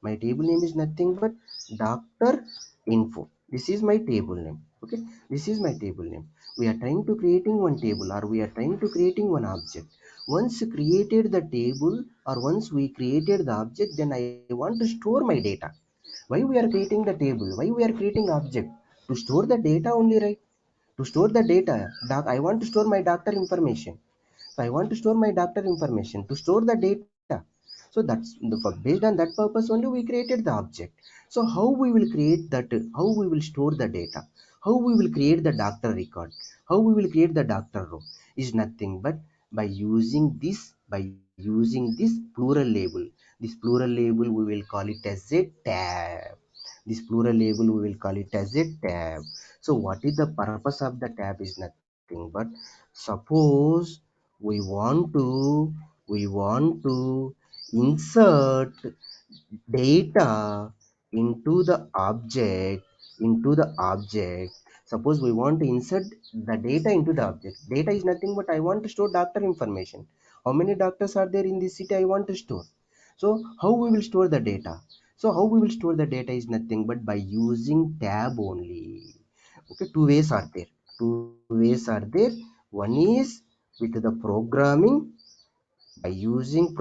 My table name is nothing but doctor info. This is my table name. Okay, this is my table name. We are trying to creating one table, or we are trying to creating one object. Once created the table, or once we created the object, then I want to store my data. Why we are creating the table? Why we are creating object? To store the data only, right? To store the data. I want to store my doctor information. So I want to store my doctor information to store the data. So that's based on that purpose only we created the object. So how we will create that? How we will store the data? How we will create the doctor record? How we will create the doctor row? Is nothing but by using this plural label. This plural label we will call it as a tab. This plural label we will call it as a tab. So what is the purpose of the tab? Is nothing but suppose we want to insert data into the object. Suppose we want to insert the data into the object. Data is nothing but I want to store doctor information. How many doctors are there in this city? I want to store. So how we will store the data? So how we will store the data is nothing but by using tab only. Okay, two ways are there. One is with the programming, by using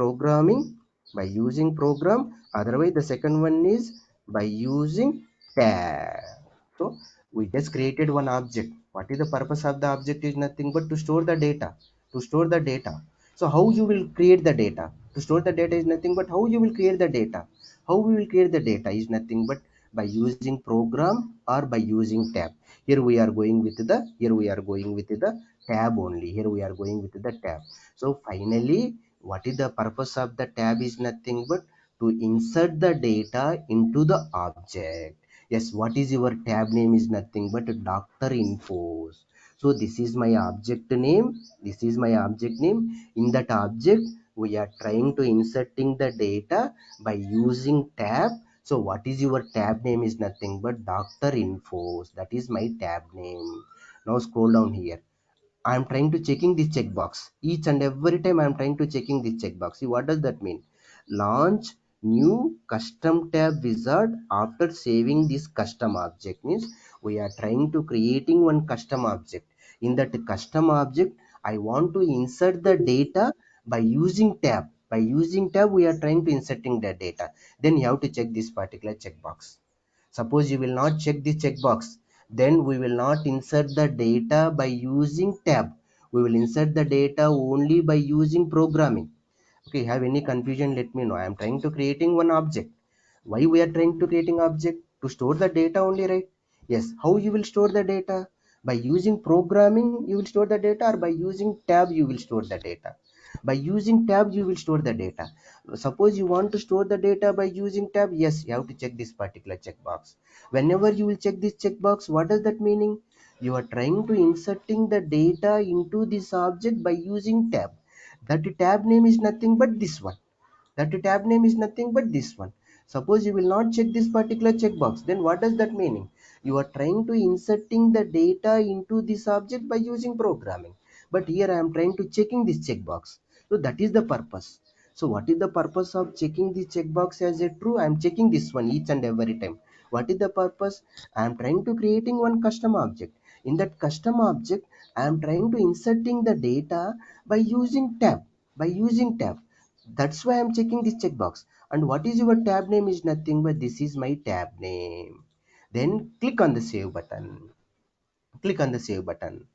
program. Otherwise the second one is by using tab. So we just created one object. What is the purpose of the object? Is nothing but to store the data. So how you will create the data? To store the data is nothing but how you will create the data. How we will create the data is nothing but by using program or by using tab. Here we are going with the tab only. So finally, what is the purpose of the tab? Is nothing but to insert the data into the object. Yes, what is your tab name? Is nothing but doctor infos. So this is my object name. In that object we are trying to inserting the data by using tab. So what is your tab name? Is nothing but doctor infos. That is my tab name. Now scroll down here. I am trying to checking this checkbox. Each and every time I am trying to checking this checkbox. See, what does that mean? Launch new custom tab wizard after saving this custom object. Means we are trying to creating one custom object. In that custom object, I want to insert the data by using tab. By using tab, we are trying to inserting the data. Then you have to check this particular checkbox. Suppose you will not check this checkbox, then we will not insert the data by using tab. We will insert the data only by using programming. Okay, have any confusion, let me know. I am trying to creating one object. Why we are trying to creating object? To store the data only, right? Yes. How you will store the data? By using programming you will store the data, or by using tab you will store the data? By using tab you will store the data. Suppose you want to store the data by using tab, yes, you have to check this particular checkbox. Whenever you will check this checkbox, what does that meaning? You are trying to inserting the data into this object by using tab. That tab name is nothing but this one. That tab name is nothing but this one. Suppose you will not check this particular checkbox, then what does that meaning? You are trying to inserting the data into this object by using programming. But here I am trying to checking this checkbox. So that is the purpose. So what is the purpose of checking the checkbox as a true? I am checking this one each and every time. What is the purpose? I am trying to creating one custom object. In that custom object, I am trying to inserting the data by using tab. By using tab. That's why I'm checking this checkbox. And what is your tab name is nothing but this is my tab name. Then click on the save button. Click on the save button.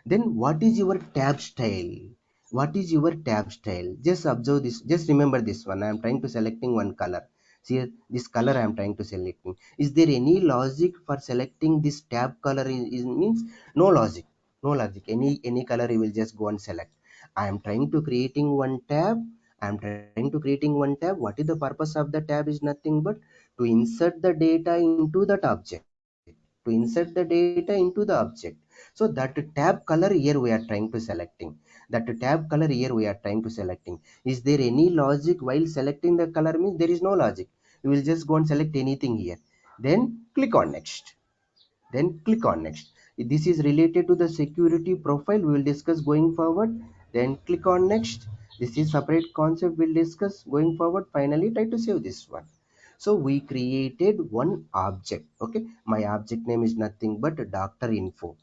Then what is your tab style? What is your tab style? Just observe this. Just remember this one. I am trying to selecting one color. See this color I am trying to selecting. Is there any logic for selecting this tab color? Is means no logic. No logic. Any color you will just go and select. I am trying to creating one tab. I am trying to creating one tab. What is the purpose of the tab is nothing but to insert the data into that object. To insert the data into the object. So that tab color here we are trying to selecting. That tab color here we are trying to selecting. Is there any logic while selecting the color? Means there is no logic. You will just go and select anything here. Then click on next. Then click on next. This is related to the security profile we will discuss going forward. Then click on next. This is separate concept we'll discuss going forward. Finally try to save this one. So we created one object. Okay, my object name is nothing but doctor info.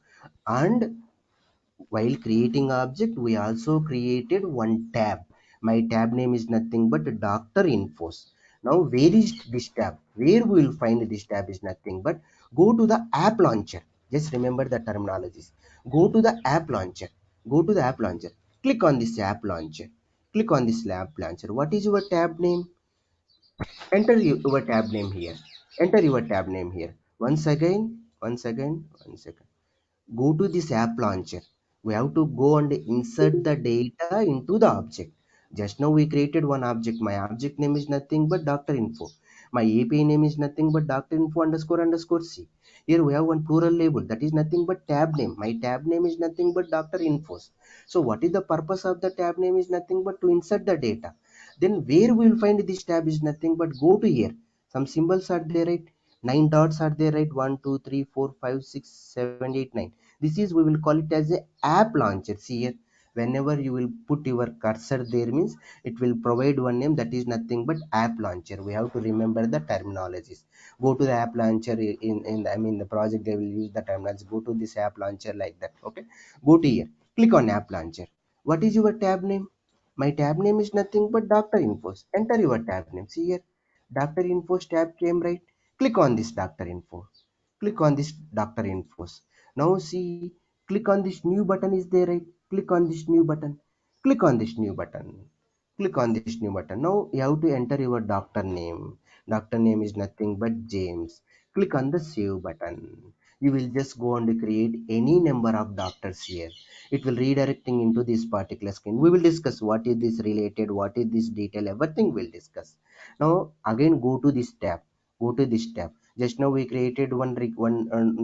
And while creating object, we also created one tab. My tab name is nothing but doctor infos. Now where is this tab? Where we will find this tab is nothing but go to the app launcher. Just remember the terminologies. Go to the app launcher. Go to the app launcher. Click on this app launcher. Click on this app launcher. What is your tab name? Enter your tab name here. Enter your tab name here. Once again. Go to this app launcher. We have to go and insert the data into the object. Just now we created one object. My object name is nothing but doctor info. My API name is nothing but doctor info underscore underscore C. Here we have one plural label that is nothing but tab name. My tab name is nothing but doctor infos. So what is the purpose of the tab name is nothing but to insert the data. Then where we will find this tab is nothing but go to here. Some symbols are there, right? 9 dots are there, right? 1 2 3 4 5 6 7 8 9. This is we will call it as a app launcher. See here, whenever you will put your cursor there means it will provide one name that is nothing but app launcher. We have to remember the terminologies. Go to the app launcher in I mean the project they will use the terminology. Go to this app launcher like that. Okay, go to here, click on app launcher. What is your tab name? My tab name is nothing but doctor infos. Enter your tab name. See here, doctor infos tab came, right? Click on this doctor info. Click on this doctor infos. Now see, click on this new button is there, right? Click on this new button. Click on this new button. Click on this new button. Now you have to enter your doctor name. Doctor name is nothing but James. Click on the save button. You will just go and create any number of doctors here. It will redirecting into this particular screen. We will discuss what is this related, what is this detail, everything we'll discuss. Now again go to this tab. Go to this tab. Just now we created one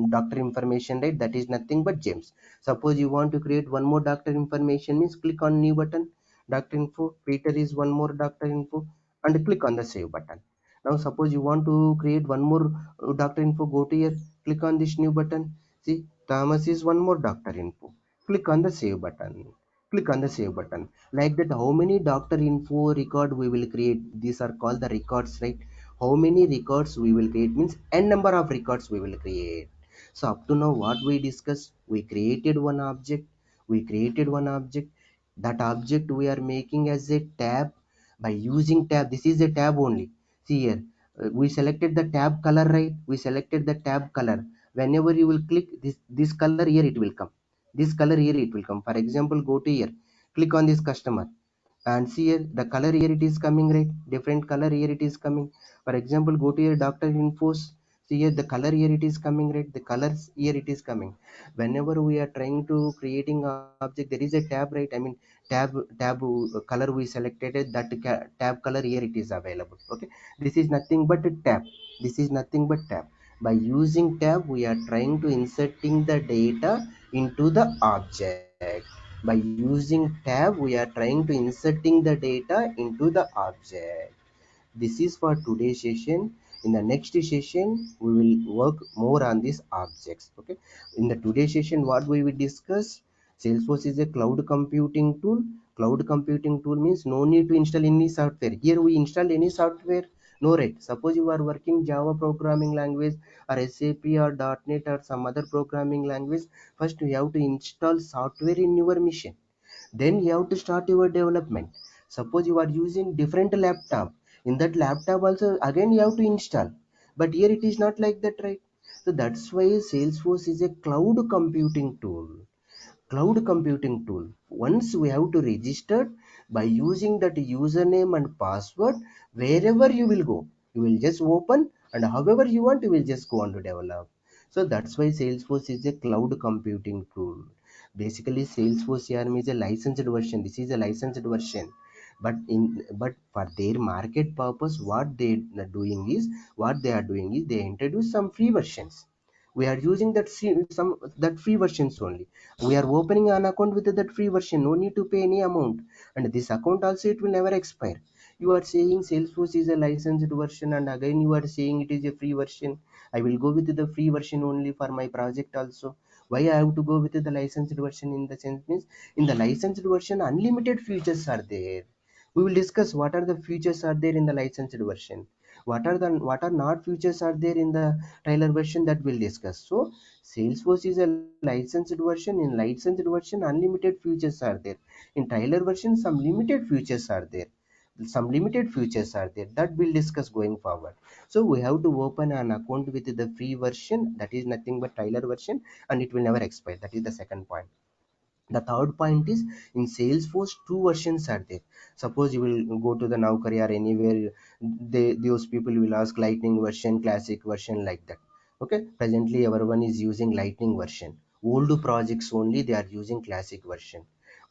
doctor information, right? That is nothing but James. Suppose you want to create one more doctor information means click on new button, doctor info. Peter is one more doctor info, and click on the save button. Now suppose you want to create one more doctor info, go to here, click on this new button. See, Thomas is one more doctor info. Click on the save button. click on the save button. Like that, how many doctor info record we will create? These are called the records, right? How many records we will create means n number of records we will create. So up to now what we discussed, we created one object. That object we are making as a tab by using tab. This is a tab only. See here, we selected the tab color, right? We selected the tab color. Whenever you will click this color, here it will come. This color here it will come. For example, go to here, click on this customer, and see here the color here it is coming, right? Different color here it is coming. For example, go to here doctor infos. See here the color here it is coming, right? The colors here it is coming. Whenever we are trying to creating a object, there is a tab, right? I mean, tab color we selected it, that tab color here it is available. Okay, this is nothing but a tab. This is nothing but tab. By using tab, we are trying to inserting the data into the object. By using tab, we are trying to inserting the data into the object. This is for today's session. In the next session, we will work more on these objects. Okay, in the today's session, what we will discuss, Salesforce is a cloud computing tool. Cloud computing tool means no need to install any software. Here we install any software, no, right? Suppose you are working Java programming language or SAP or .NET or some other programming language. First you have to install software in your machine, then you have to start your development. Suppose you are using different laptop, in that laptop also again you have to install. But here it is not like that, right? So that's why Salesforce is a cloud computing tool. Once we have to register by using that username and password, wherever you will go, you will just open, and however you want, you will just go on to develop. So that's why Salesforce is a cloud computing tool. Basically, Salesforce CRM is a licensed version. This is a licensed version. But for their market purpose, what they are doing is they introduce some free versions. We are using that free versions only. We are opening an account with that free version, no need to pay any amount. And this account also, it will never expire. You are saying Salesforce is a licensed version, and again you are saying it is a free version. I will go with the free version only for my project also. Why I have to go with the licensed version? In the sense means, in the licensed version unlimited features are there. We will discuss what are the features are there in the licensed version, what are not features are there in the trial version, that we'll discuss. So Salesforce is a licensed version. In licensed version, unlimited features are there. In trial version, some limited features are there, that we'll discuss going forward. So we have to open an account with the free version, that is nothing but trial version, and it will never expire. That is the second point. The third point is, in Salesforce, two versions are there. Suppose you will go to the Naukri or anywhere, those people will ask lightning version, classic version, like that. Okay, presently everyone is using lightning version. Old projects only they are using classic version.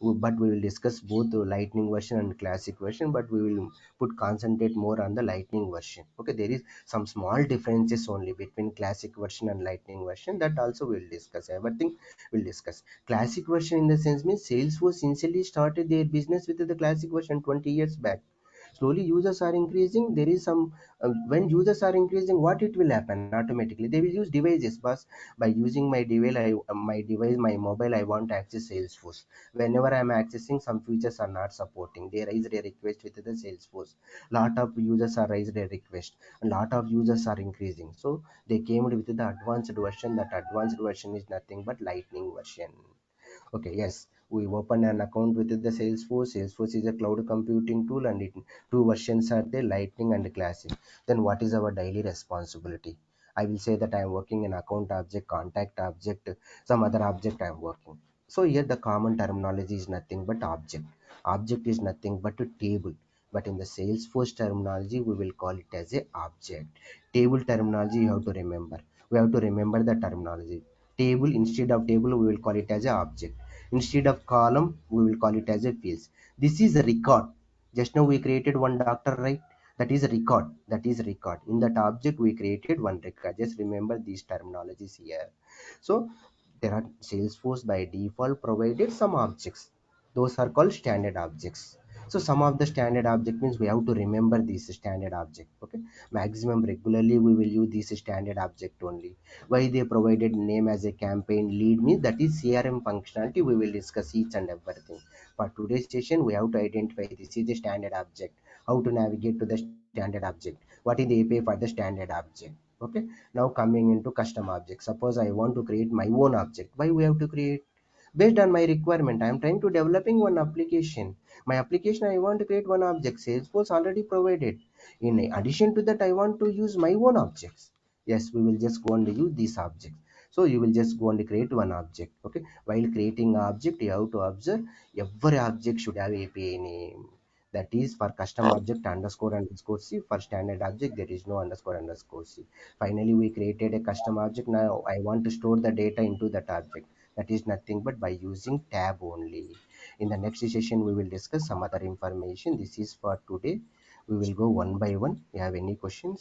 But we will discuss both the lightning version and classic version, but we will put concentrate more on the lightning version. Okay, there is some small differences only between classic version and lightning version, that also we will discuss. Everything we'll discuss. Classic version in the sense means Salesforce initially started their business with the classic version 20 years back. Slowly users are increasing. There is some when users are increasing, what it will happen automatically, they will use devices. But by using my mobile, I want to access Salesforce. Whenever I am accessing, some features are not supporting, they raise a request with the Salesforce. Lot of users are raised a request, and lot of users are increasing, so they came with the advanced version. That advanced version is nothing but lightning version. Okay, yes, we open an account with the Salesforce. Salesforce is a cloud computing tool, and two versions are there, Lightning and Classic. Then what is our daily responsibility? I will say that I am working in account object, contact object, some other object I am working. So here the common terminology is nothing but object. Object is nothing but a table. But in the Salesforce terminology, we will call it as a object. Table terminology you have to remember. We have to remember the terminology. Table, instead of table, we will call it as a object. Instead of column, we will call it as a fields. This is a record. Just now we created one doctor, right? That is a record. That is a record. In that object, we created one record. Just remember these terminologies here. So there are Salesforce by default provided some objects. Those are called standard objects. So some of the standard object means we have to remember this standard object. Okay, maximum regularly we will use this standard object only. Why they provided name as a campaign lead means that is CRM functionality. We will discuss each and everything. For today's session we have to identify this is the standard object, how to navigate to the standard object, what is the API for the standard object. Okay, now coming into custom object. Suppose I want to create my own object. Why we have to create? Based on my requirement, I am trying to developing one application. My application, I want to create one object. Salesforce already provided. In addition to that, I want to use my own objects. Yes, we will just go and use these objects. So you will just go and create one object. Okay, while creating an object, you have to observe every object should have API name. That is for custom object underscore underscore c. For standard object there is no underscore underscore c. Finally we created a custom object. Now I want to store the data into that object. That is nothing but by using tab only. In the next session we will discuss some other information. This is for today. We will go one by one. You have any questions?